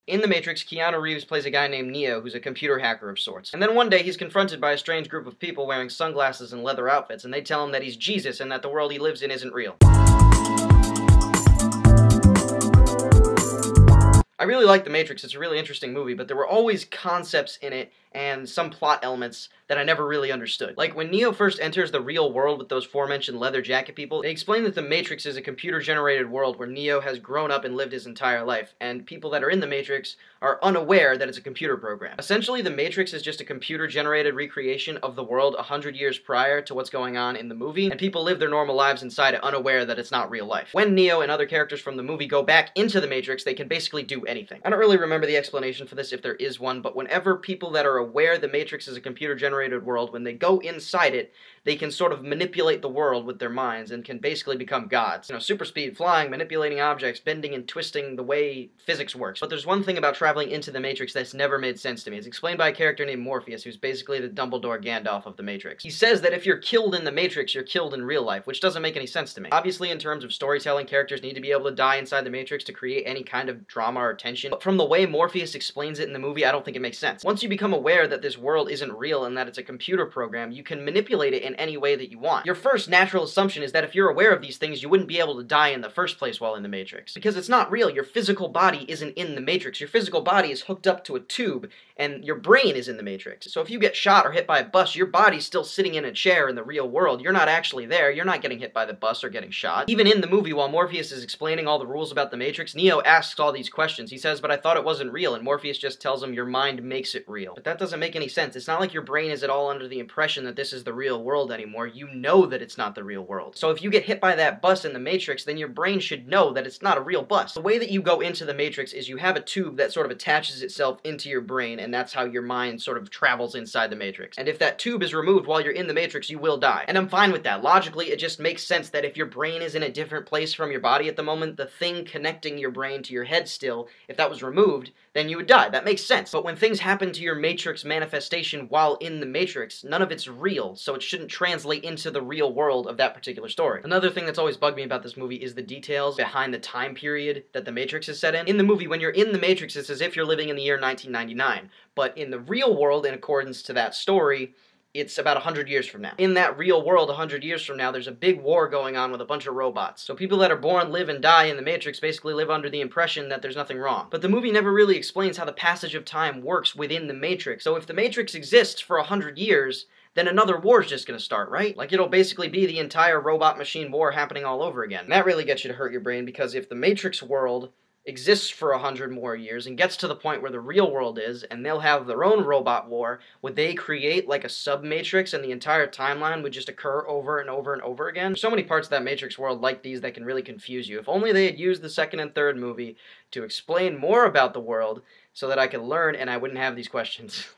In The Matrix, Keanu Reeves plays a guy named Neo who's a computer hacker of sorts. And then one day he's confronted by a strange group of people wearing sunglasses and leather outfits, and they tell him that he's Jesus and that the world he lives in isn't real. I really like The Matrix, it's a really interesting movie, but there were always concepts in it and some plot elements that I never really understood. Like, when Neo first enters the real world with those aforementioned leather jacket people, they explain that the Matrix is a computer-generated world where Neo has grown up and lived his entire life, and people that are in the Matrix are unaware that it's a computer program. Essentially, the Matrix is just a computer-generated recreation of the world 100 years prior to what's going on in the movie, and people live their normal lives inside it unaware that it's not real life. When Neo and other characters from the movie go back into the Matrix, they can basically do anything. I don't really remember the explanation for this if there is one, but whenever people that are aware the Matrix is a computer-generated world, when they go inside it, they can sort of manipulate the world with their minds and can basically become gods. You know, super speed, flying, manipulating objects, bending and twisting the way physics works. But there's one thing about traveling into the Matrix that's never made sense to me. It's explained by a character named Morpheus, who's basically the Dumbledore Gandalf of the Matrix. He says that if you're killed in the Matrix, you're killed in real life, which doesn't make any sense to me. Obviously, in terms of storytelling, characters need to be able to die inside the Matrix to create any kind of drama or tension. But from the way Morpheus explains it in the movie, I don't think it makes sense. Once you become aware that this world isn't real and that it's a computer program, you can manipulate it in any way that you want. Your first natural assumption is that if you're aware of these things, you wouldn't be able to die in the first place while in the Matrix. Because it's not real. Your physical body isn't in the Matrix. Your physical body is hooked up to a tube, and your brain is in the Matrix. So if you get shot or hit by a bus, your body's still sitting in a chair in the real world. You're not actually there. You're not getting hit by the bus or getting shot. Even in the movie, while Morpheus is explaining all the rules about the Matrix, Neo asks all these questions. He says, "But I thought it wasn't real," and Morpheus just tells him, "Your mind makes it real." But that doesn't make any sense. It's not like your brain is at all under the impression that this is the real world anymore. You know that it's not the real world. So if you get hit by that bus in the Matrix, then your brain should know that it's not a real bus. The way that you go into the Matrix is you have a tube that sort of attaches itself into your brain, and that's how your mind sort of travels inside the Matrix. And if that tube is removed while you're in the Matrix, you will die. And I'm fine with that. Logically, it just makes sense that if your brain is in a different place from your body at the moment, the thing connecting your brain to your head still, if that was removed, then you would die. That makes sense. But when things happen to your Matrix manifestation while in the Matrix, none of it's real, so it shouldn't translate into the real world of that particular story. Another thing that's always bugged me about this movie is the details behind the time period that the Matrix is set in. In the movie, when you're in the Matrix, it's as if you're living in the year 1999. But in the real world, in accordance to that story, it's about 100 years from now. In that real world, 100 years from now, there's a big war going on with a bunch of robots. So people that are born, live, and die in the Matrix basically live under the impression that there's nothing wrong. But the movie never really explains how the passage of time works within the Matrix. So if the Matrix exists for 100 years, then another war's just gonna start, right? Like, it'll basically be the entire robot-machine war happening all over again. And that really gets you to hurt your brain, because if the Matrix world exists for 100 more years and gets to the point where the real world is, and they'll have their own robot war, would they create like a sub-Matrix and the entire timeline would just occur over and over and over again? There's so many parts of that Matrix world like these that can really confuse you. If only they had used the second and third movie to explain more about the world so that I could learn and I wouldn't have these questions.